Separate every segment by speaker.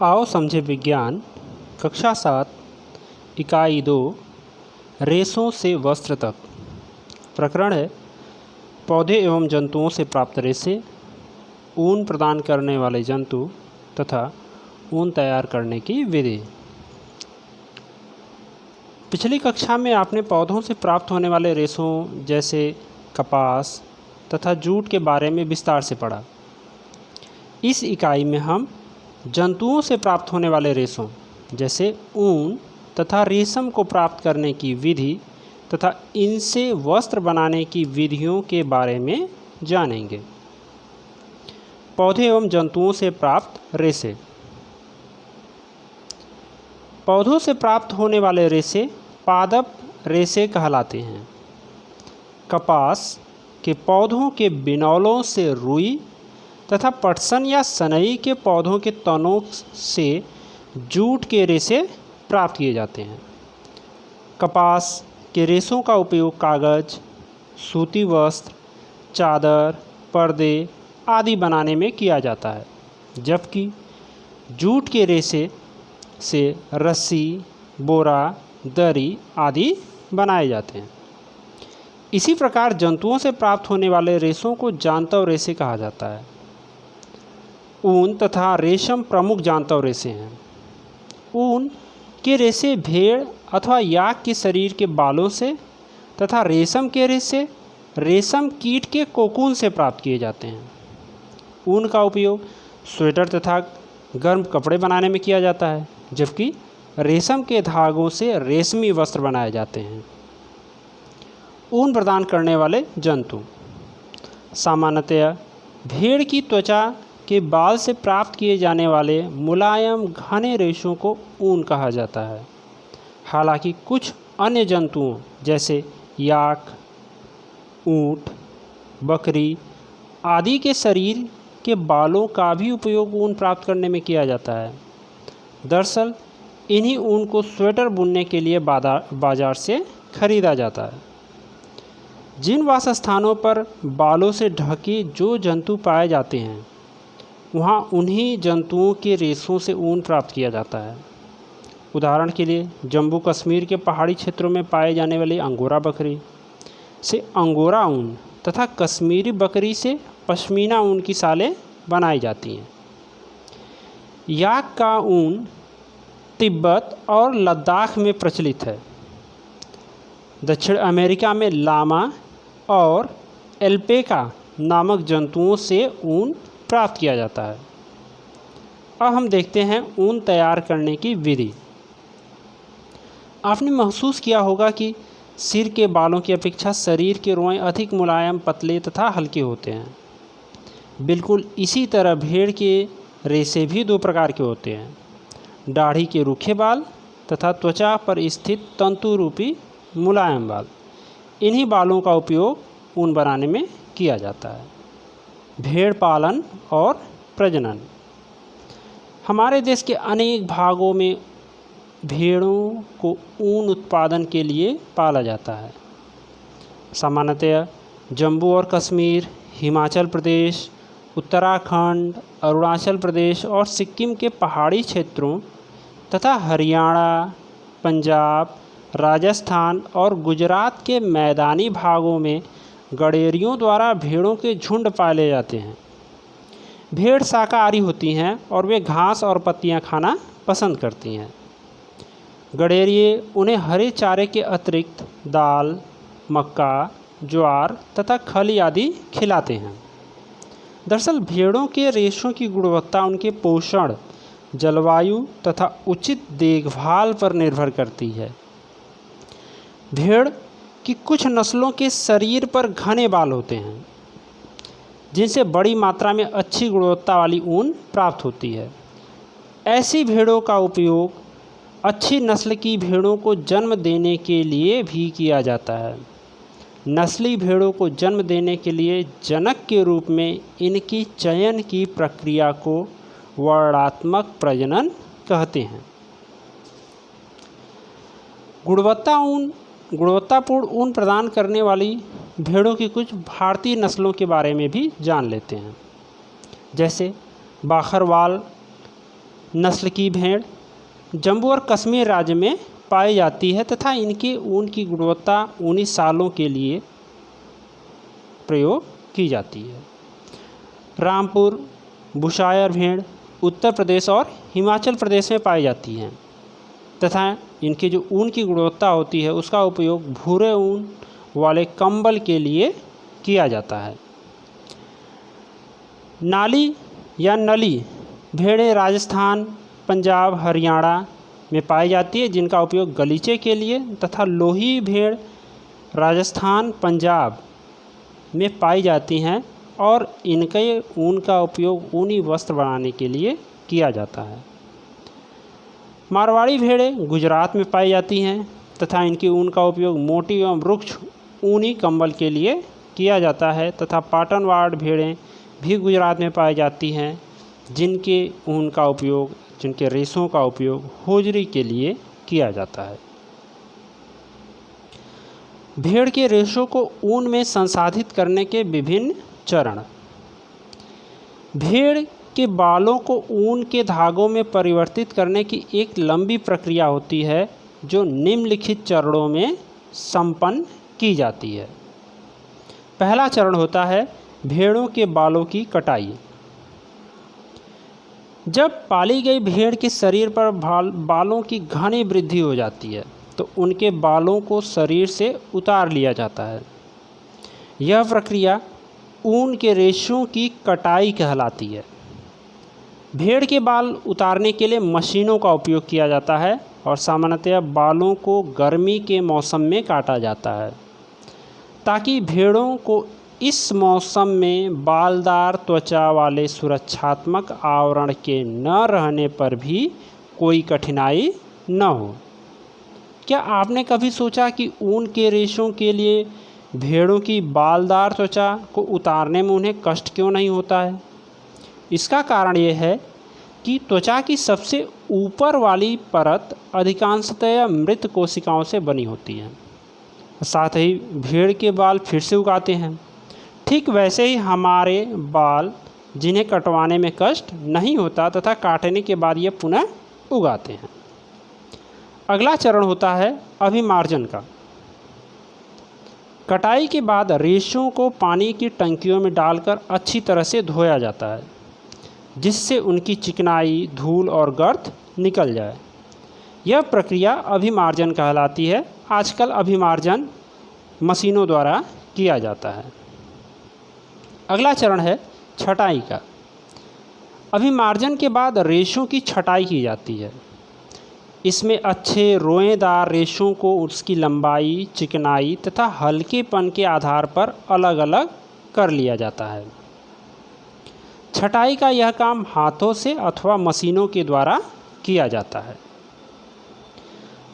Speaker 1: आओ समझे विज्ञान कक्षा 7 इकाई 2 रेशों से वस्त्र तक। प्रकरण है पौधे एवं जंतुओं से प्राप्त रेशे, ऊन प्रदान करने वाले जंतु तथा ऊन तैयार करने की विधि। पिछली कक्षा में आपने पौधों से प्राप्त होने वाले रेशों जैसे कपास तथा जूट के बारे में विस्तार से पढ़ा। इस इकाई में हम जंतुओं से प्राप्त होने वाले रेशों जैसे ऊन तथा रेशम को प्राप्त करने की विधि तथा इनसे वस्त्र बनाने की विधियों के बारे में जानेंगे। पौधे एवं जंतुओं से प्राप्त रेशे। पौधों से प्राप्त होने वाले रेशे पादप रेशे कहलाते हैं। कपास के पौधों के बिनौलों से रुई तथा पटसन या सनई के पौधों के तनों से जूट के रेशे प्राप्त किए जाते हैं। कपास के रेशों का उपयोग कागज, सूती वस्त्र, चादर, पर्दे आदि बनाने में किया जाता है, जबकि जूट के रेशे से रस्सी, बोरा, दरी आदि बनाए जाते हैं। इसी प्रकार जंतुओं से प्राप्त होने वाले रेशों को जांतव रेशे कहा जाता है। ऊन तथा रेशम प्रमुख जांतव रेशे हैं। ऊन के रेशे भेड़ अथवा याक के शरीर के बालों से तथा रेशम के रेशे रेशम कीट के कोकून से प्राप्त किए जाते हैं। ऊन का उपयोग स्वेटर तथा गर्म कपड़े बनाने में किया जाता है, जबकि रेशम के धागों से रेशमी वस्त्र बनाए जाते हैं। ऊन प्रदान करने वाले जंतु। सामान्यतया भेड़ की त्वचा के बाल से प्राप्त किए जाने वाले मुलायम घने रेशों को ऊन कहा जाता है। हालांकि कुछ अन्य जंतुओं जैसे याक, ऊंट, बकरी आदि के शरीर के बालों का भी उपयोग ऊन प्राप्त करने में किया जाता है। दरअसल इन्हीं ऊन को स्वेटर बुनने के लिए बाजार से खरीदा जाता है। जिन वासस्थानों पर बालों से ढके जो जंतु पाए जाते हैं, वहाँ उन्हीं जंतुओं के रेशों से ऊन प्राप्त किया जाता है। उदाहरण के लिए जम्मू कश्मीर के पहाड़ी क्षेत्रों में पाए जाने वाली अंगोरा बकरी से अंगोरा ऊन तथा कश्मीरी बकरी से पश्मीना ऊन की सालें बनाई जाती हैं। याक का ऊन तिब्बत और लद्दाख में प्रचलित है। दक्षिण अमेरिका में लामा और एल्पेका नामक जंतुओं से ऊन प्राप्त किया जाता है। अब हम देखते हैं ऊन तैयार करने की विधि। आपने महसूस किया होगा कि सिर के बालों की अपेक्षा शरीर के रोएं अधिक मुलायम, पतले तथा हल्के होते हैं। बिल्कुल इसी तरह भेड़ के रेशे भी दो प्रकार के होते हैं, दाढ़ी के रूखे बाल तथा त्वचा पर स्थित तंतु रूपी मुलायम बाल। इन्हीं बालों का उपयोग ऊन बनाने में किया जाता है। भेड़ पालन और प्रजनन। हमारे देश के अनेक भागों में भेड़ों को ऊन उत्पादन के लिए पाला जाता है। सामान्यतया जम्मू और कश्मीर, हिमाचल प्रदेश, उत्तराखंड, अरुणाचल प्रदेश और सिक्किम के पहाड़ी क्षेत्रों तथा हरियाणा, पंजाब, राजस्थान और गुजरात के मैदानी भागों में गड़ेरियों द्वारा भेड़ों के झुंड पाले जाते हैं। भेड़ शाकाहारी होती हैं और वे घास और पत्तियां खाना पसंद करती हैं। गड़ेरिए उन्हें हरे चारे के अतिरिक्त दाल, मक्का, ज्वार तथा खली आदि खिलाते हैं। दरअसल भेड़ों के रेशों की गुणवत्ता उनके पोषण, जलवायु तथा उचित देखभाल पर निर्भर करती है। भेड़ कि कुछ नस्लों के शरीर पर घने बाल होते हैं, जिनसे बड़ी मात्रा में अच्छी गुणवत्ता वाली ऊन प्राप्त होती है। ऐसी भेड़ों का उपयोग अच्छी नस्ल की भेड़ों को जन्म देने के लिए भी किया जाता है। नस्ली भेड़ों को जन्म देने के लिए जनक के रूप में इनकी चयन की प्रक्रिया को वर्णात्मक प्रजनन कहते हैं। गुणवत्तापूर्ण ऊन प्रदान करने वाली भेड़ों की कुछ भारतीय नस्लों के बारे में भी जान लेते हैं। जैसे बाखरवाल नस्ल की भेड़ जम्मू और कश्मीर राज्य में पाई जाती है तथा इनके ऊन की गुणवत्ता ऊनी सालों के लिए प्रयोग की जाती है। रामपुर बुशायर भेड़ उत्तर प्रदेश और हिमाचल प्रदेश में पाई जाती हैं तथा इनकी जो ऊन की गुणवत्ता होती है उसका उपयोग भूरे ऊन वाले कंबल के लिए किया जाता है। नाली या नली भेड़ें राजस्थान, पंजाब, हरियाणा में पाई जाती है जिनका उपयोग गलीचे के लिए तथा लोही भेड़ राजस्थान, पंजाब में पाई जाती हैं और इनके ऊन का उपयोग ऊनी वस्त्र बनाने के लिए किया जाता है। मारवाड़ी भेड़ें गुजरात में पाई जाती हैं तथा इनकी ऊन का उपयोग मोटी एवं वृक्ष ऊनी कंबल के लिए किया जाता है तथा पाटनवाड़ भेड़ें भी गुजरात में पाई जाती हैं जिनके ऊन का उपयोग, जिनके रेशों का उपयोग होजरी के लिए किया जाता है। भेड़ के रेशों को ऊन में संसाधित करने के विभिन्न चरण। भेड़ के बालों को ऊन के धागों में परिवर्तित करने की एक लंबी प्रक्रिया होती है जो निम्नलिखित चरणों में संपन्न की जाती है। पहला चरण होता है भेड़ों के बालों की कटाई। जब पाली गई भेड़ के शरीर पर बालों की घनी वृद्धि हो जाती है तो उनके बालों को शरीर से उतार लिया जाता है। यह प्रक्रिया ऊन के रेशों की कटाई कहलाती है। भेड़ के बाल उतारने के लिए मशीनों का उपयोग किया जाता है और सामान्यतः बालों को गर्मी के मौसम में काटा जाता है ताकि भेड़ों को इस मौसम में बालदार त्वचा वाले सुरक्षात्मक आवरण के न रहने पर भी कोई कठिनाई न हो। क्या आपने कभी सोचा कि ऊन के रेशों के लिए भेड़ों की बालदार त्वचा को उतारने में उन्हें कष्ट क्यों नहीं होता है? इसका कारण यह है कि त्वचा की सबसे ऊपर वाली परत अधिकांशतः मृत कोशिकाओं से बनी होती है। साथ ही भेड़ के बाल फिर से उगाते हैं। ठीक वैसे ही हमारे बाल जिन्हें कटवाने में कष्ट नहीं होता तथा काटने के बाद ये पुनः उगाते हैं। अगला चरण होता है अभिमार्जन का। कटाई के बाद रेशों को पानी की टंकियों में डालकर अच्छी तरह से धोया जाता है जिससे उनकी चिकनाई, धूल और गर्द निकल जाए। यह प्रक्रिया अभिमार्जन कहलाती है। आजकल अभिमार्जन मशीनों द्वारा किया जाता है। अगला चरण है छटाई का। अभिमार्जन के बाद रेशों की छटाई की जाती है। इसमें अच्छे रोएदार रेशों को उसकी लंबाई, चिकनाई तथा हल्केपन के आधार पर अलग अलग कर लिया जाता है। छटाई का यह काम हाथों से अथवा मशीनों के द्वारा किया जाता है।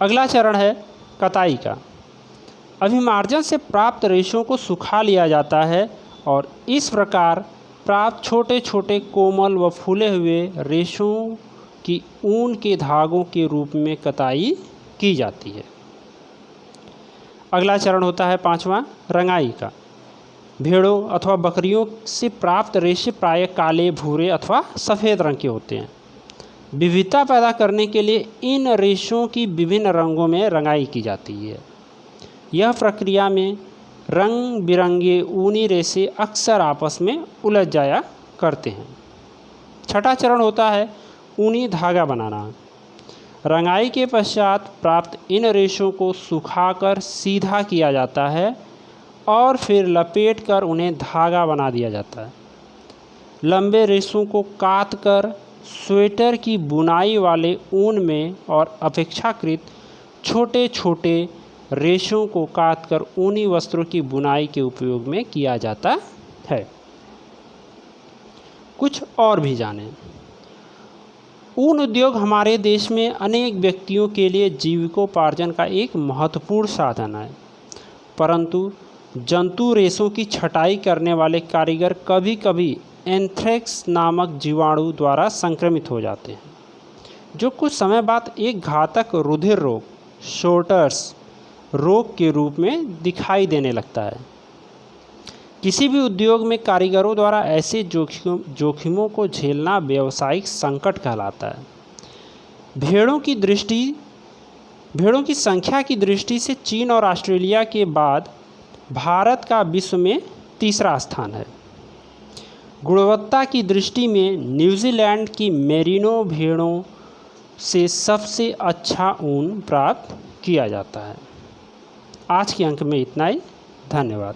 Speaker 1: अगला चरण है कताई का। अभिमार्जन से प्राप्त रेशों को सुखा लिया जाता है और इस प्रकार प्राप्त छोटे छोटे कोमल व फूले हुए रेशों की ऊन के धागों के रूप में कताई की जाती है। अगला चरण होता है पांचवा रंगाई का। भेड़ों अथवा बकरियों से प्राप्त रेशे प्रायः काले, भूरे अथवा सफ़ेद रंग के होते हैं। विविधता पैदा करने के लिए इन रेशों की विभिन्न रंगों में रंगाई की जाती है। यह प्रक्रिया में रंग बिरंगे ऊनी रेशे अक्सर आपस में उलझ जाया करते हैं। छठा चरण होता है ऊनी धागा बनाना। रंगाई के पश्चात प्राप्त इन रेशों को सुखाकर सीधा किया जाता है और फिर लपेट कर उन्हें धागा बना दिया जाता है। लंबे रेशों को काट कर स्वेटर की बुनाई वाले ऊन में और अपेक्षाकृत छोटे छोटे रेशों को काटकर ऊनी वस्त्रों की बुनाई के उपयोग में किया जाता है। कुछ और भी जानें। ऊन उद्योग हमारे देश में अनेक व्यक्तियों के लिए जीविकोपार्जन का एक महत्वपूर्ण साधन है, परंतु जंतु रेशों की छटाई करने वाले कारीगर कभी कभी एंथ्रेक्स नामक जीवाणु द्वारा संक्रमित हो जाते हैं, जो कुछ समय बाद एक घातक रुधिर रोग, शोर्टर्स रोग के रूप में दिखाई देने लगता है। किसी भी उद्योग में कारीगरों द्वारा ऐसे जोखिमों को झेलना व्यावसायिक संकट कहलाता है। भेड़ों की संख्या की दृष्टि से चीन और ऑस्ट्रेलिया के बाद भारत का विश्व में तीसरा स्थान है। गुणवत्ता की दृष्टि में न्यूजीलैंड की मेरिनो भेड़ों से सबसे अच्छा ऊन प्राप्त किया जाता है। आज के अंक में इतना ही। धन्यवाद।